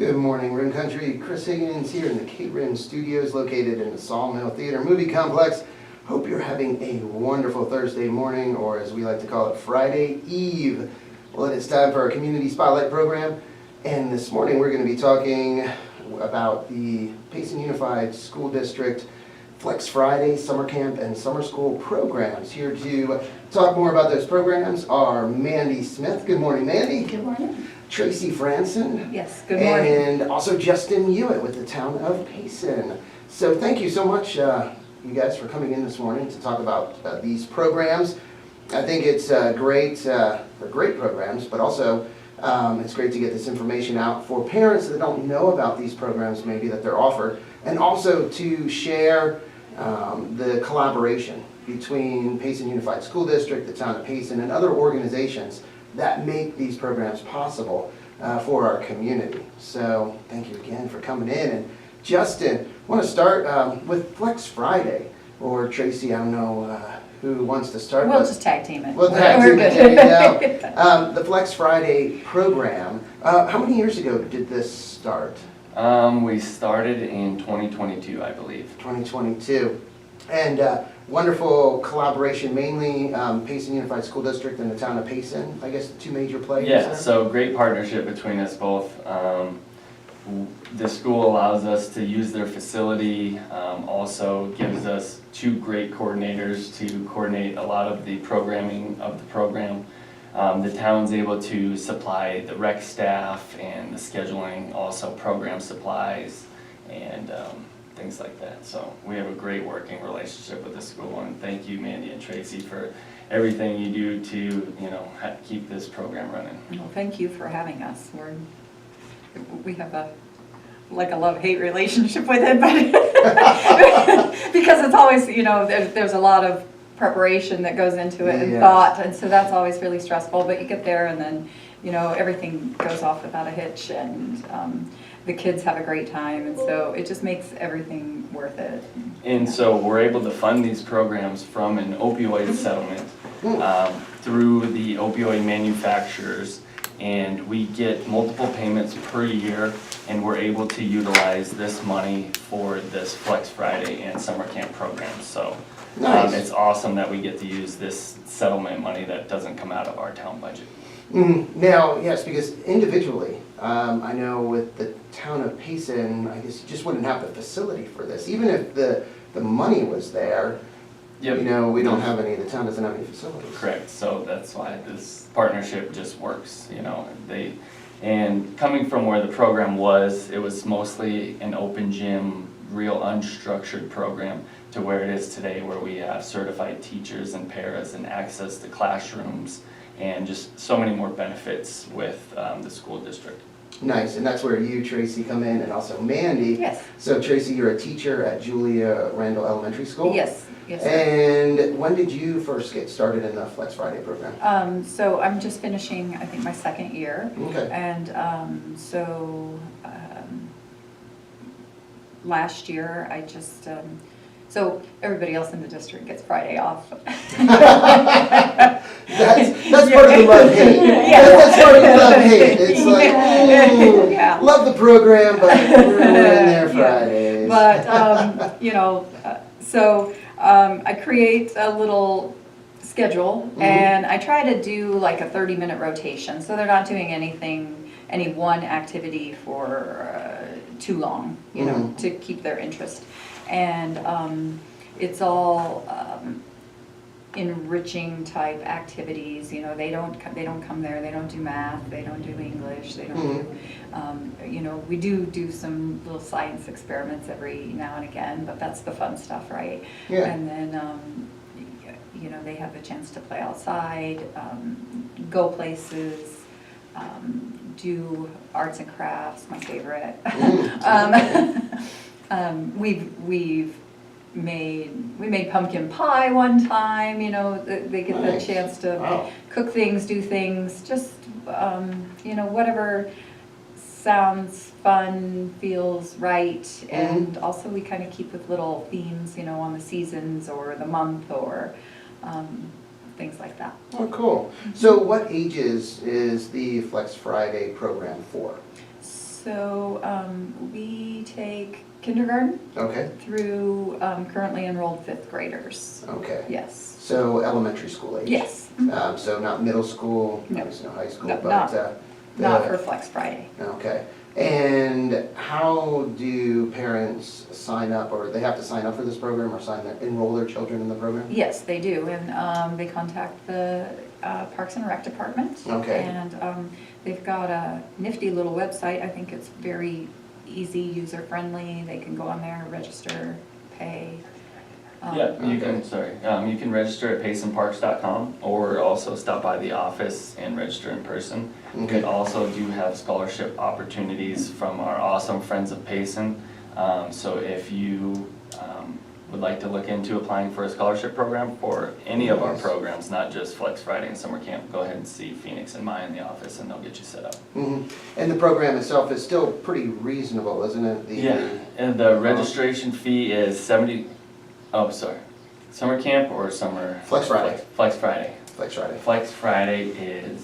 Good morning, Rim Country. Chris Higgins here in the KRIM studios located in the Sawmill Theater Movie Complex. Hope you're having a wonderful Thursday morning, or as we like to call it, Friday Eve. Well, it's time for our Community Spotlight program, and this morning we're going to be talking about the Payson Unified School District Flex Friday, Summer Camp, and Summer School programs. Here to talk more about those programs are Mandie Smith. Good morning, Mandie. Good morning. Tracy Frandsen. Yes, good morning. And also Justin Hewitt with the town of Payson. So thank you so much, you guys, for coming in this morning to talk about these programs. I think it's great, they're great programs, but also it's great to get this information out for parents that don't know about these programs maybe that they're offered, and also to share the collaboration between Payson Unified School District, the town of Payson, and other organizations that make these programs possible for our community. So thank you again for coming in. And Justin, I want to start with Flex Friday, or Tracy, I don't know who wants to start. We'll just tag team it. We'll tag We're team it, good. there you go. The Flex Friday program, how many years ago did this start? We started in 2022, I believe. 2022. And wonderful collaboration, mainly Payson Unified School District and the town of Payson, I guess the two major players Yeah, there? so great partnership between us both. The school allows us to use their facility, also gives us two great coordinators to coordinate a lot of the programming of the program. The town's able to supply the rec staff and the scheduling, also program supplies and things like that. So we have a great working relationship with the school, and thank you, Mandie and Tracy, for everything you do to, keep this program running. Well, thank you for having us. We have a love-hate relationship with it, but because it's always, there's a lot of preparation that goes into it and Yes. thought, and so that's always really stressful, but you get there and then, everything goes off without a hitch, and the kids have a great time, and so it just makes everything worth it. And so we're able to fund these programs from an opioid settlement through the opioid manufacturers, and we get multiple payments per year, and we're able to utilize this money for this Flex Friday and Summer Camp programs. So Nice. it's awesome that we get to use this settlement money that doesn't come out of our town budget. Now, yes, because individually, I know with the town of Payson, I guess you just wouldn't have the facility for this. Even if the money was there, Yep. we don't have any, the town doesn't have any facilities. Correct, so that's why this partnership just works, and coming from where the program was, it was mostly an open gym, real unstructured program, to where it is today, where we have certified teachers and paras and access to classrooms and just so many more benefits with the school district. Nice, and that's where you, Tracy, come in, and also Mandie. Yes. So Tracy, you're a teacher at Julia Randall Elementary School? Yes, yes. Sir. And when did you first get started in the Flex Friday program? So I'm just finishing, I think, my second year. Okay. And last year I just, so everybody else in the district gets Friday off. That's part of the love-hate. Yeah. That's part of the love-hate. It's like, ooh, Yeah. love the program, but we're in there Fridays. But, so I create a little schedule, and I try to do like a 30-minute rotation, so they're not doing any one activity for too long, to keep their interest. And it's all enriching type activities. They don't come there, they don't do math, they don't do English, they don't do, we do some little science experiments every now and again, but that's the fun stuff, right? Yeah. And then they have the chance to play outside, go places, do arts and crafts, my favorite. We made pumpkin pie one time, they get the chance to cook things, do things, just, whatever sounds fun, feels right, and also we kind of keep with little themes, on the seasons or the month or things like that. Oh, cool. So what ages is the Flex Friday program for? So we take kindergarten Okay, through currently enrolled 5th graders. okay. Yes. So elementary school age? Yes. So not middle school, No. obviously not high school, No, but. Not for Flex Friday. Okay. And how do parents sign up, or they have to sign up for this program or enroll their children in the program? Yes, they do, and they contact the Parks and Rec Department. Okay. And they've got a nifty little website. I think it's very easy, user-friendly. They can go on there, register, pay. Yeah, you Okay. you can register at paceandparks.com or also stop by the office and register in person. Okay. We also do have scholarship opportunities from our awesome Friends of Payson. So if you would like to look into applying for a scholarship program for any of our Nice. programs, not just Flex Friday and Summer Camp, go ahead and see Phoenix and Maya in the office and they'll get you set up. Mhm. And the program itself is still pretty reasonable, isn't it? Yeah, and the registration fee is Summer Camp or Summer? Flex Friday. Flex Friday. Flex Friday. Flex Friday is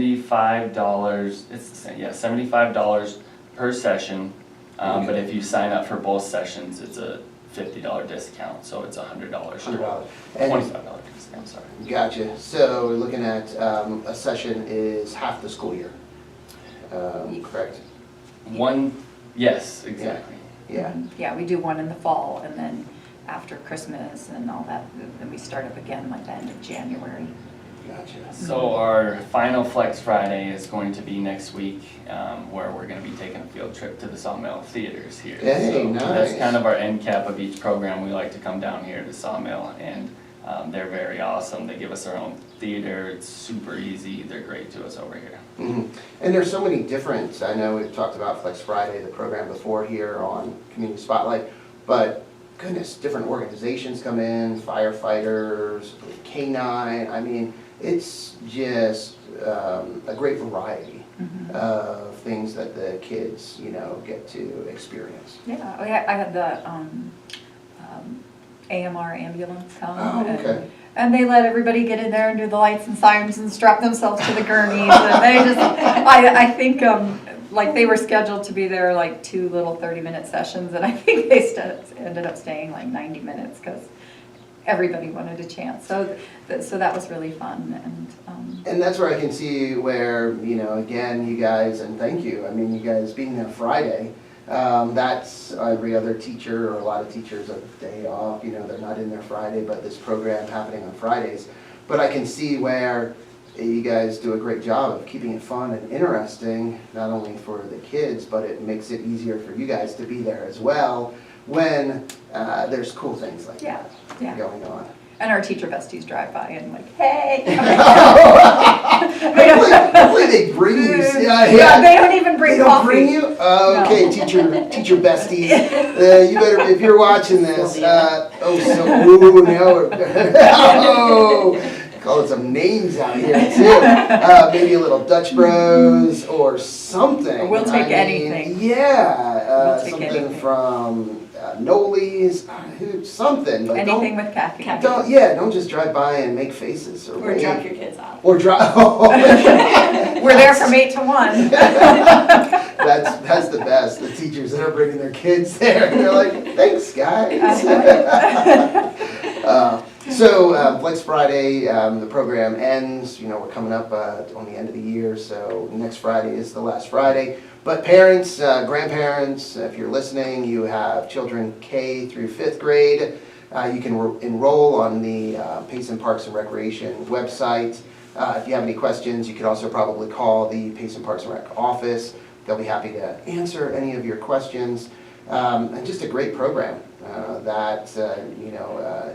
$75. It's the same, yeah, $75 per session. But Okay. if you sign up for both sessions, it's a $50 discount, so it's $100. $100. And $25 discount, sorry. gotcha. So we're looking at a session is half the school year. Correct? Yes, exactly. Yeah. Yeah, we do one in the fall, and then after Christmas and all that, then we start up again like the end of January. Gotcha. So our final Flex Friday is going to be next week, where we're going to be taking a field trip to the Sawmill Theaters here. Hey, So that's nice. kind of our end cap of each program. We like to come down here to Sawmill, and they're very awesome. They give us our own theater. It's super easy. They're great to us over here. Mhm. And there's so many different, I know we've talked about Flex Friday, the program before here on Community Spotlight, but goodness, different organizations come in, firefighters, K-9, I mean, it's just a great variety of things that the kids, get to experience. Yeah, I had the AMR ambulance come. Oh, okay. And they let everybody get in there and do the lights and sirens and strap themselves to the gurneys. And they just, I think, like they were scheduled to be there like 2 little 30-minute sessions. And I think they ended up staying like 90 minutes because everybody wanted a chance. So that was really fun. And that's where I can see where, again, you guys, and thank you, I mean, you guys being there Friday, that's every other teacher or a lot of teachers a day off, they're not in there Friday, but this program happening on Fridays. But I can see where you guys do a great job of keeping it fun and interesting, not only for the kids, but it makes it easier for you guys to be there as well when there's cool things like that going on. And our teacher besties drive by and like, hey. Hopefully they bring you. Yeah, they don't even bring They don't coffee. bring you? Okay, No. teacher besties. You better, if you're watching this, calling some names out here too. Maybe a little Dutch Bros or something. We'll take anything. Yeah, We'll take something anything. from Noli's, something. But Anything with caffeine. don't just drive by and make faces or wave. drop your kids off. Or drive. We're there from 8 to 1. That's the best. The teachers that are bringing their kids there, and they're like, "Thanks, guys." So Flex Friday, the program ends. We're coming up on the end of the year, so next Friday is the last Friday. But parents, grandparents, if you're listening, you have children K through 5th grade. You can enroll on the Payson Parks and Recreation website. If you have any questions, you could also probably call the Payson Parks and Rec office. They'll be happy to answer any of your questions. And just a great program that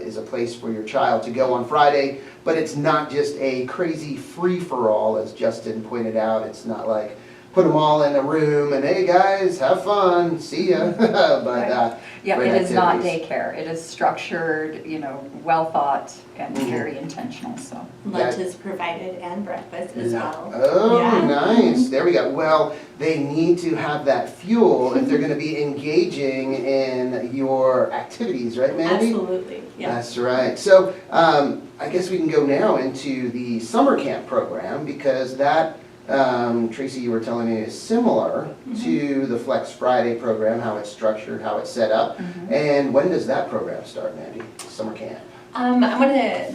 is a place for your child to go on Friday. But it's not just a crazy free-for-all, as Justin pointed out. It's not like put them all in a room and, hey guys, have fun, see ya. But Yeah, great it is not activities. daycare. It is structured, well thought and very intentional, so. Lunch is provided and breakfast as well. Oh, Yeah. nice. There we go. Well, they need to have that fuel if they're going to be engaging in your activities, right, Mandie? Absolutely, yeah. That's right. So I guess we can go now into the summer camp program because that Tracy, you were telling me is similar to the Flex Friday program, how it's structured, how it's set up. And when does that program start, Mandie? Summer camp. I'm gonna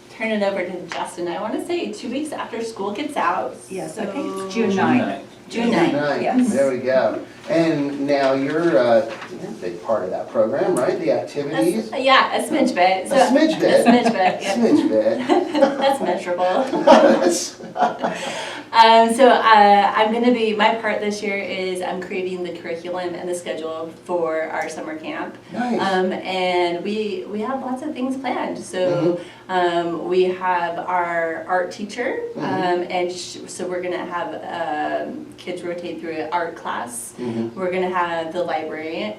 turn it over to Justin. I wanna say 2 weeks after school gets out. Yes, I so- think it's June 9th. June 9th. Yes. There we go. And now you're a big part of that program, right? The activities. Yeah, a smidge bit. A smidge bit. A smidge bit, yeah. Smidge bit. That's measurable. That's- I'm gonna be, my part this year is I'm creating the curriculum and the schedule for our summer camp. Nice. And we have lots of things planned. So we have our art teacher, and so we're gonna have kids rotate through an art class. We're gonna have the librarian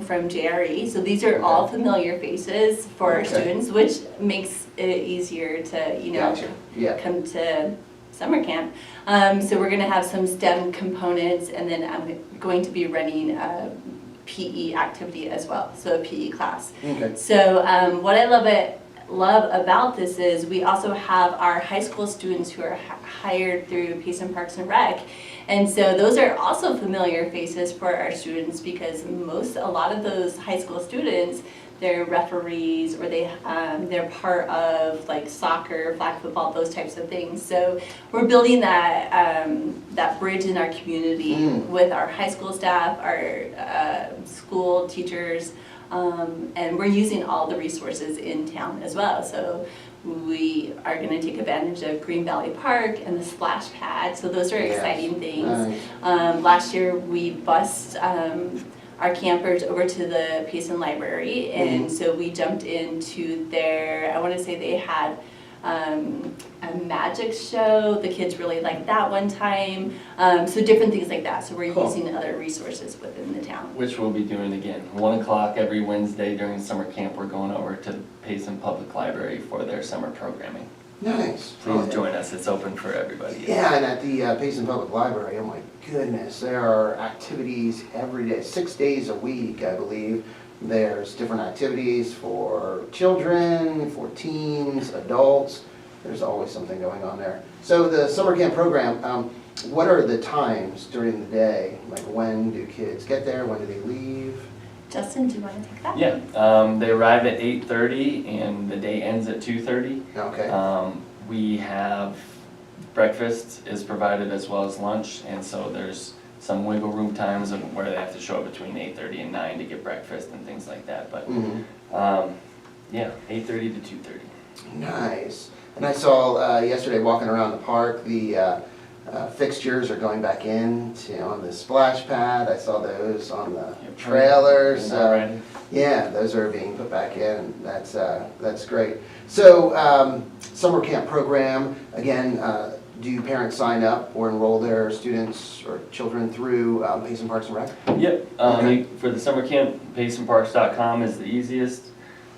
from JRE. So these are all familiar faces for our students, which makes it easier to, you know, Gotcha. Yeah. come to summer camp. So we're gonna have some STEM components, and then I'm going to be running a PE activity as well, so a PE class. Okay. So what I love about this is we also have our high school students who are hired through Payson Parks and Rec. And so those are also familiar faces for our students, because a lot of those high school students, they're referees, or they're part of like soccer, flag football, those types of things. So we're building that bridge in our community with our high school staff, our school teachers, and we're using all the resources in town as well. So we are going to take advantage of Green Valley Park and the splash pad. So those are exciting things. Nice. Last year we bused our campers over to the Payson Library, and so we jumped into their, I want to say they had a magic show. The kids really liked that one time. So different things like that. So we're using other resources within the town. Which we'll be doing again. 1 o'clock every Wednesday during summer camp, we're going over to Payson Public Library for their summer programming. Nice. Please join us, it's open for everybody. Yeah, and at the Payson Public Library, oh my goodness, there are activities every day, 6 days a week, I believe. There's different activities for children, for teens, adults. There's always something going on there. So the summer camp program, what are the times during the day? Like, when do kids get there? When do they leave? Justin, do you want to take that? Yeah, they arrive at 8:30 and the day ends at 2:30. Okay. We have breakfast is provided as well as lunch, and so there's some wiggle room times of where they have to show up between 8:30 and 9 to get breakfast and things like that. But yeah, 8:30 to 2:30. Nice. And I saw yesterday walking around the park, the fixtures are going back in on the splash pad. I saw those on the trailers. Yeah, those are being put back in. That's great. So summer camp program, again, do parents sign up or enroll their students or children through Payson Parks and Rec? Yep, for the summer camp, paysonparks.com is the easiest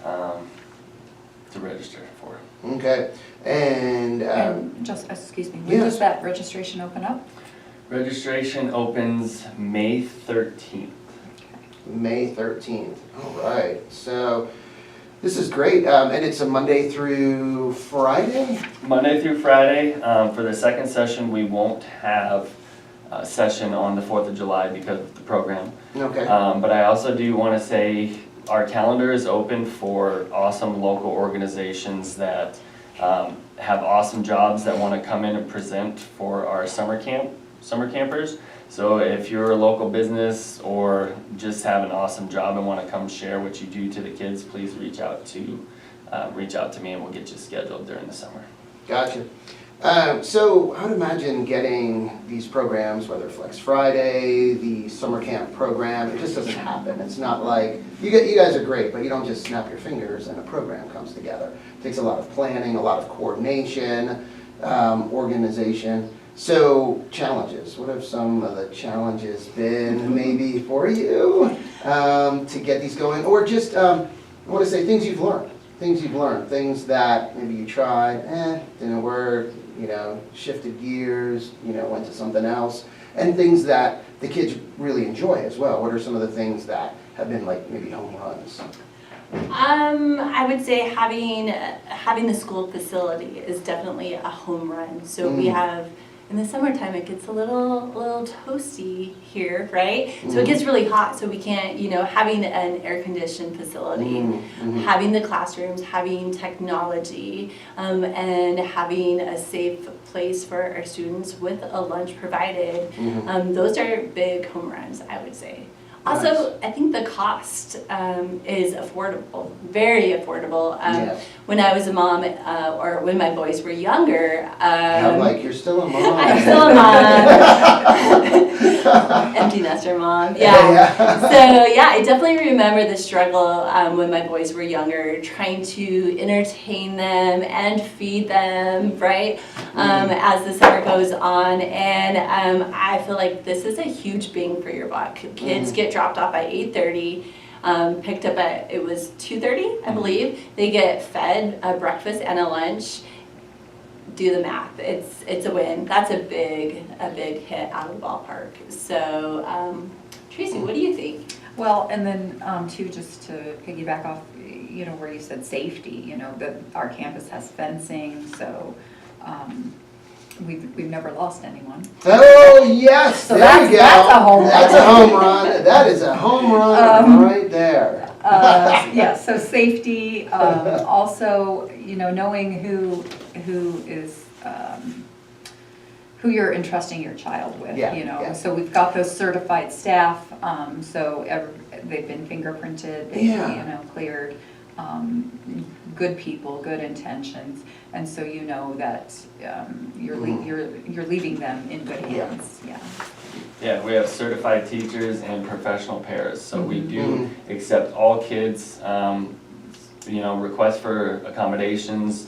to register for. Okay, and just, excuse me, when does that registration open up? Registration opens May 13th. May 13th. All right, so this is great, and it's a Monday through Friday? Monday through Friday. For the second session, we won't have a session on the 4th of July because of the program. Okay. But I also do want to say our calendar is open for awesome local organizations that have awesome jobs that want to come in and present for our summer campers. So if you're a local business or just have an awesome job and want to come share what you do to the kids, please reach out to me and we'll get you scheduled during the summer. Gotcha. So I would imagine getting these programs, whether Flex Friday, the summer camp program, it just doesn't happen. It's not like, you guys are great, but you don't just snap your fingers and a program comes together. It takes a lot of planning, a lot of coordination, organization. So challenges, what have some of the challenges been maybe for you to get these going? Or just, I want to say things you've learned, things that maybe you tried, didn't work, shifted gears, went to something else, and things that the kids really enjoy as well. What are some of the things that have been like maybe home runs? I would say having the school facility is definitely a home run. So we have, in the summertime, it gets a little toasty here, right? So it gets really hot, so we can't, having an air-conditioned facility, having the classrooms, having technology, and having a safe place for our students with a lunch provided. Those are big home runs, I would say. Also, I think the cost is affordable, very affordable. When I was a mom, or when my boys were younger. I'm like, you're still a mom. I'm still a mom. Empty nester mom. Yeah. So yeah, I definitely remember the struggle when my boys were younger, trying to entertain them and feed them, right? As the summer goes on, and I feel like this is a huge bang for your buck. Kids get dropped off at 8:30. Picked up at, it was 2:30, I believe. They get fed a breakfast and a lunch. Do the math. It's a win. That's a big hit out of the ballpark. So, Tracy, what do you think? Well, and then too, just to piggyback off, where you said safety. That our campus has fencing, so. We've never lost anyone. Oh yes, So there you go. That's a home run. That's a home run. That is a home run right there. Yeah. So safety. Also, knowing who is who you're entrusting your child with. Yeah. So we've got those certified staff. So they've been fingerprinted. They've cleared. Good people, good intentions, and so that you're leaving them in good hands. Yeah, we have certified teachers and professional pairs, so we do accept all kids. Request for accommodations.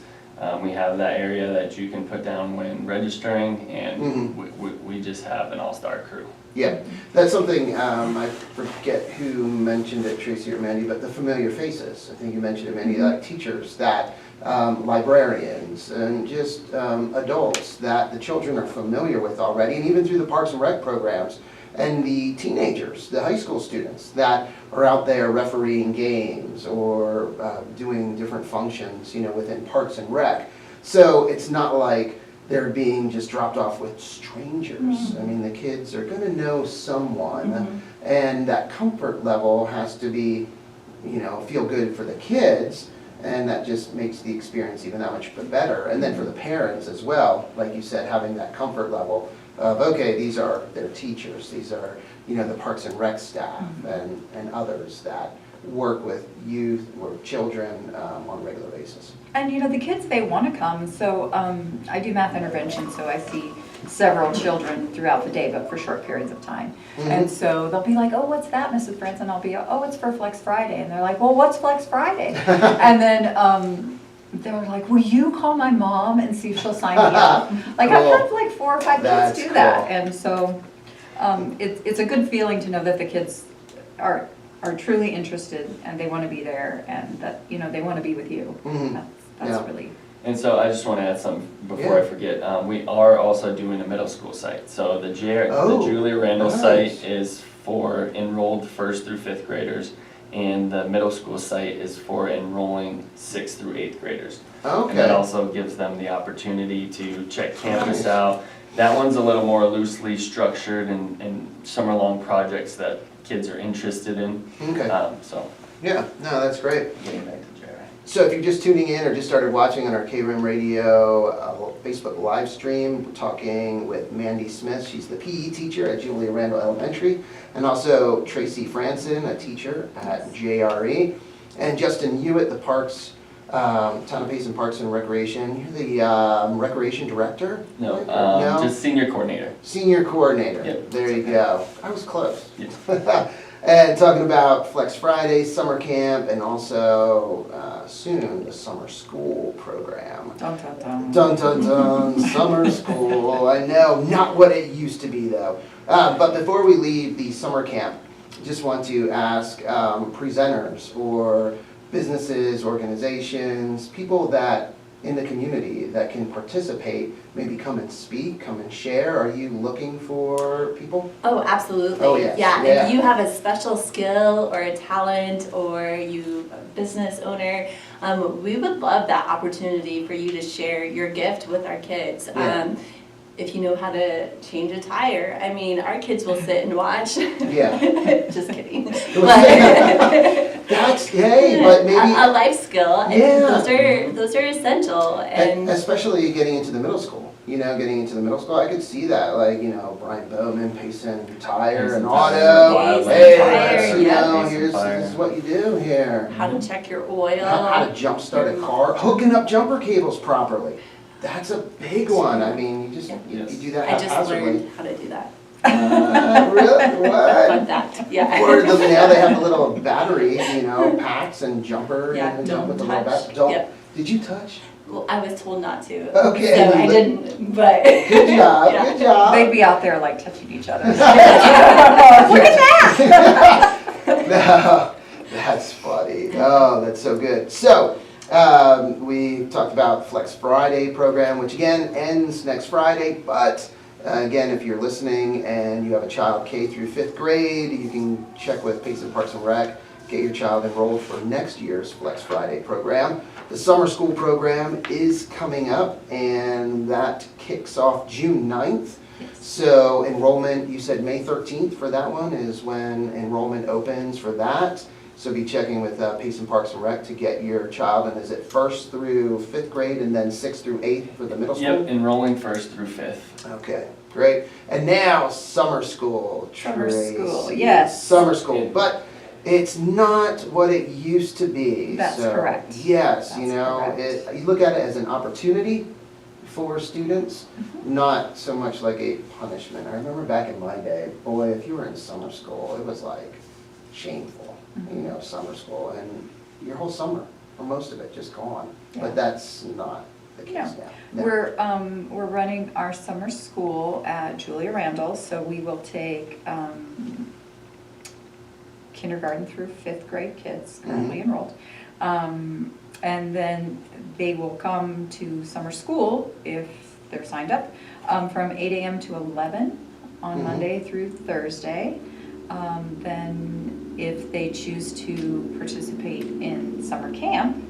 We have that area that you can put down when registering, and we just have an all-star crew. Yeah, that's something, I forget who mentioned it, Tracy or Mandie, but the familiar faces. I think you mentioned it, Mandie, like teachers, that librarians, and just adults that the children are familiar with already, and even through the Parks and Rec programs, and the teenagers, the high school students that are out there refereeing games or doing different functions, within Parks and Rec. So it's not like they're being just dropped off with strangers. I mean, the kids are going to know someone, and that comfort level has to be, feel good for the kids, and that just makes the experience even that much better. And then for the parents as well, like you said, having that comfort level of, okay, these are their teachers, these are, the Parks and Rec staff and others that work with youth or children on a regular basis. And the kids, they want to come. So I do math intervention, so I see several children throughout the day, but for short periods of time. And so they'll be like, oh, what's that, Mrs. Frandsen? I'll be, oh, it's for Flex Friday. And they're like, well, what's Flex Friday? And then they were like, will you call my mom and see if she'll sign me up? Like, cool. I've had like 4 or 5 kids do that. And so it's a good feeling to know that the kids are truly interested, and they want to be there, and that they want to be with you. That's really. And so I just want to add something before I forget. We are also doing a middle school site. So the Julia Randall site is for enrolled 1st through 5th graders, and the middle school site is for enrolling 6th through 8th graders. Okay. And that also gives them the opportunity to check campus out. That one's a little more loosely structured and summer-long projects that kids are interested in. Okay. Yeah, no, that's great. Getting back to Jerry. So if you're just tuning in or just started watching on our KRIM Radio Facebook live stream, we're talking with Mandie Smith. She's the PE teacher at Julia Randall Elementary, and also Tracy Frandsen, a teacher at JRE, and Justin Hewitt, the Town of Payson Parks and Recreation. You're the Recreation Director? No, just Senior Coordinator. Senior Coordinator. Yep. There you go. I was close. Yep. And talking about Flex Friday, summer camp, and also soon the summer school program. Dun, dun, dun. Dun, dun, dun. Summer school. I know, not what it used to be though. But before we leave the summer camp, just want to ask presenters or businesses, organizations, people that in the community that can participate, maybe come and speak, come and share? Are you looking for people? Oh, absolutely. Oh, yes. Yeah, Yeah. if you have a special skill or a talent, or you a business owner, we would love that opportunity for you to share your gift with our kids. Yeah. If you know how to change a tire, I mean, our kids will sit and watch. Yeah. Just kidding. That's, hey, but maybe. A life skill. And Yeah. those are essential. And Especially getting into the middle school. Getting into the middle school, I could see that, like, Brian Bowman, Payson Tire and Auto. Hey, this is what you do here. how to check your oil. How to jump start a car, hooking up jumper cables properly. That's a big one. I mean, you do that I just haphazardly. learned how to do that. Really? What? Fun fact, yeah. Or now they have the little battery, packs and jumper. Yeah, and don't with the little touch. Don't. Did you touch? Well, I was told not to. Okay. So I didn't, but. Good job. Yeah. Good job. They'd be out there like touching each other. Look at that! No, that's funny. Oh, that's so good. So, we talked about Flex Friday program, which again ends next Friday, but again, if you're listening and you have a child K through 5th grade, you can check with Payson Parks and Rec, get your child enrolled for next year's Flex Friday program. The summer school program is coming up, and that kicks off June 9th. So enrollment, you said May 13th for that one is when enrollment opens for that. So be checking with Payson Parks and Rec to get your child, and is it 1st through 5th grade and then 6th through 8th for the middle school? Yep, enrolling 1st through 5th. Okay, great. And now summer school. Summer school, Tracy. yes. Summer school, but it's not what it used to be. That's So, correct. Yes, That's you correct. you look at it as an opportunity for students, not so much like a punishment. I remember back in my day, boy, if you were in summer school, it was like shameful, summer school, and your whole summer, or most of it, just gone. Yeah. But that's not the case now. No. We're running our summer school at Julia Randall, so we will take kindergarten through 5th grade kids currently enrolled. And then they will come to summer school if they're signed up from 8 a.m. to 11 on Monday through Thursday. Then if they choose to participate in summer camp,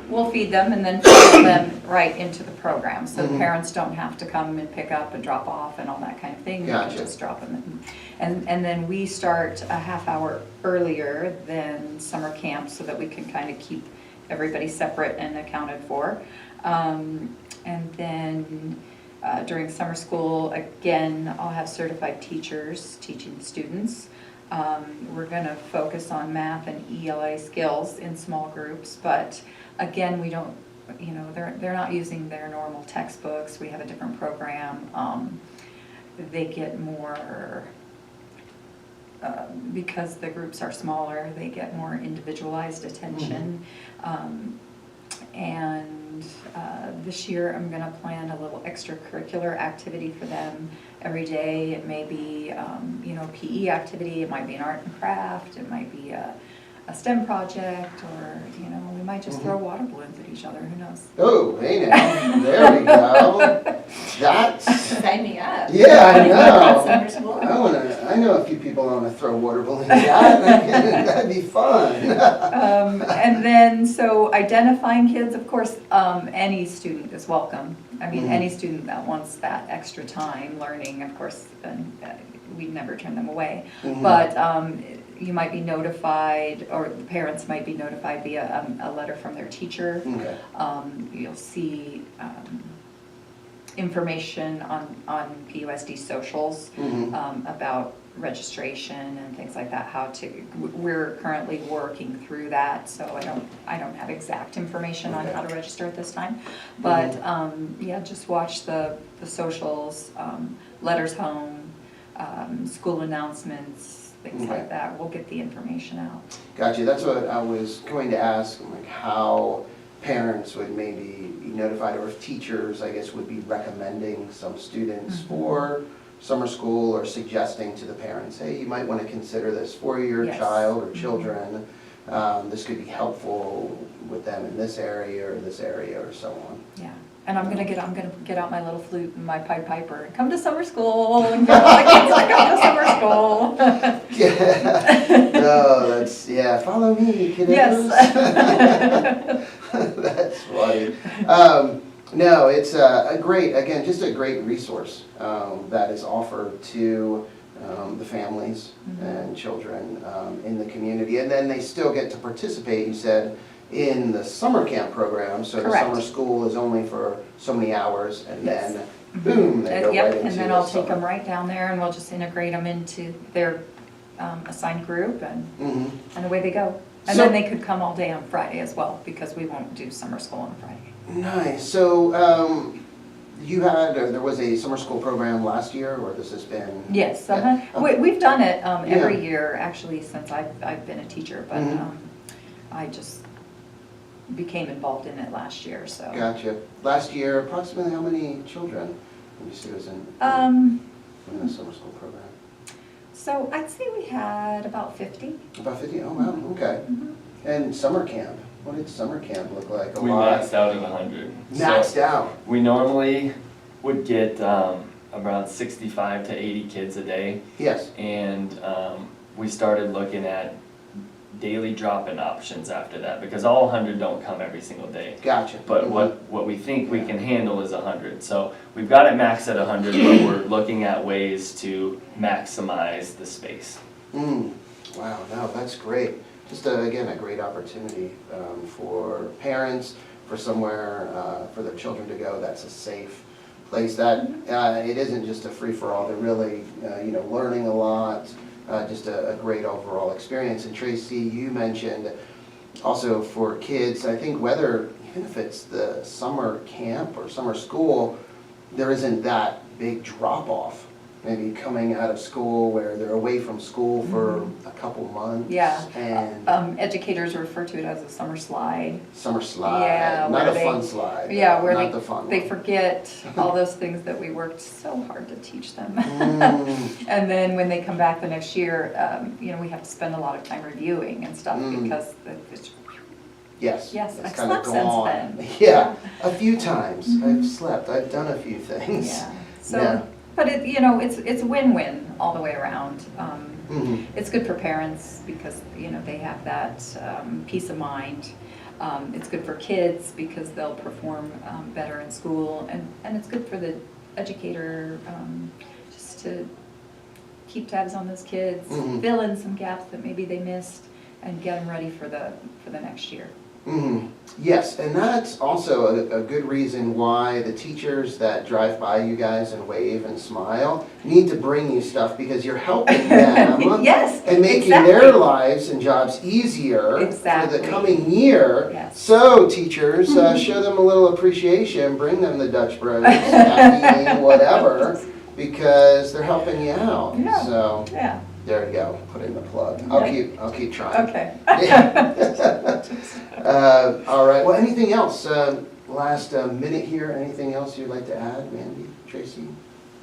we'll feed them and then follow them right into the program. So the parents don't have to come and pick up and drop off and all that kind of thing. Gotcha. They can just drop them in. And then we start a half hour earlier than summer camp so that we can kind of keep everybody separate and accounted for. And then during summer school, again, I'll have certified teachers teaching students. We're going to focus on math and ELA skills in small groups, but again, we don't, they're not using their normal textbooks. We have a different program. They get more, because the groups are smaller, they get more individualized attention. And this year I'm going to plan a little extracurricular activity for them every day. It may be, PE activity, it might be an art and craft, it might be a STEM project, or, we might just throw water balloons at each other, who knows? Oh, hey now, there we go. That's, Sign me up. yeah, I know. Summer school. I know a few people I want to throw water balloons at. That'd be fun. And then, so identifying kids, of course, any student is welcome. I mean, any student that wants that extra time learning, of course, we never turn them away. But you might be notified, or the parents might be notified via a letter from their teacher. Okay. You'll see information on PUSD socials about registration and things like that. We're currently working through that, so I don't have exact information on how to register at this time. But yeah, just watch the socials, letters home, school announcements, things like that. We'll get the information out. Gotcha. That's what I was going to ask, like how parents would maybe be notified, or if teachers, I guess, would be recommending some students for summer school, or suggesting to the parents, hey, you might want to consider this for your child or children. this could be helpful with them in this area or so on. Yeah, and I'm gonna get out my little flute and my Pied Piper and come to summer school and get all the kids to come to summer school. Yeah, no, that's, yeah, follow me, kiddos. Yes. That's funny. No, it's a great, again, just a great resource that is offered to the families and children in the community. And then they still get to participate, you said, in the summer camp program. So Correct. the summer school is only for so many hours, and Yes. then boom, they go Yep, right into and then the I'll take summer. them right down there and we'll just integrate them into their assigned group Mhm. and away they go. And So- then they could come all day on Friday as well, because we won't do summer school on Friday. Nice. So you had, there was a summer school program last year, or this has been? Yes, Yeah. we've done it every Yeah. year, actually, since I've been a teacher, but Mhm. I just became involved in it last year, so. Gotcha. Last year, approximately how many children? Let me see, was in the summer school program? So I'd say we had about 50. About 50? Oh, wow, okay. Mhm. And summer camp, what did summer camp look like? A We lot? maxed out at 100. Maxed So out. we normally would get around 65 to 80 kids a day, Yes. and we started looking at daily drop-in options after that, because all 100 don't come every single day. Gotcha. But Mhm. what we think we can handle is 100. So we've got it maxed at 100, but we're looking at ways to maximize the space. Wow, no, that's great. Just, again, a great opportunity for parents, for somewhere for their children to go that's a safe place. That it isn't just a free-for-all. They're really, learning a lot. Just a great overall experience. And Tracy, you mentioned also for kids, I think whether, even if it's the summer camp or summer school, there isn't that big drop-off. Maybe coming out of school where they're away from school for a couple months. Yeah. And Educators refer to it as a summer slide. summer slide, Yeah, not where a they- fun slide. Yeah, where not the fun they one. forget all those things that we worked so hard to teach them. Mm. And then when they come back the next year, we have to spend a lot of time reviewing and stuff because it's, Yes. yes, it's I've kinda slept since gone. then. Yeah, a few times. I've slept. I've done a few things. Yeah, Yeah. so, but it's a win-win all the way around. Mhm. It's good for parents because, they have that peace of mind. It's good for kids because they'll perform better in school. And it's good for the educator just to keep tabs on those kids, Mhm. fill in some gaps that maybe they missed, and get them ready for the next year. Mhm. Yes, and that's also a good reason why the teachers that drive by you guys and wave and smile need to bring you stuff, because you're helping them. Yes, And making exactly. their lives and jobs easier Exactly. for the coming year. Yes. So teachers, show them a little appreciation, bring them the Dutch Bros, caffeine, whatever, because they're helping you out. Yeah. So Yeah, there you go, put in the plug. I'll keep trying. okay. All right, well, anything else? Last minute here, anything else you'd like to add, Mandie, Tracy,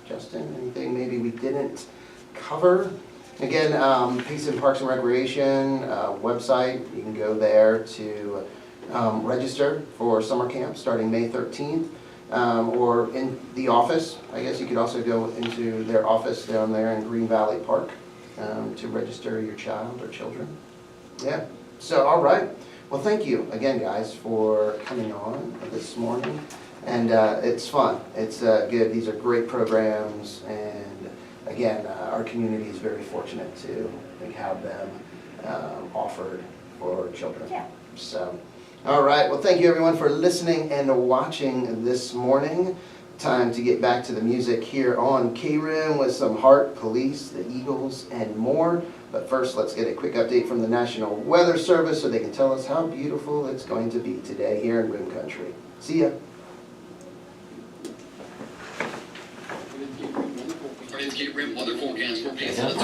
Justin? Anything maybe we didn't cover? Again, Payson Parks and Recreation website, you can go there to register for summer camp starting May 13th. Or in the office, I guess you could also go into their office down there in Green Valley Park to register your child or children. Yeah, so all right. Well, thank you again, guys, for coming on this morning. And it's fun. It's good. These are great programs. And again, our community is very fortunate to have them offered for children. Yeah. So, all right. Well, thank you, everyone, for listening and watching this morning. Time to get back to the music here on KRIM with some Heart, Police, the Eagles, and more. But first, let's get a quick update from the National Weather Service so they can tell us how beautiful it's going to be today here in Rim Country. See ya. KRIM weather forecast for Payson.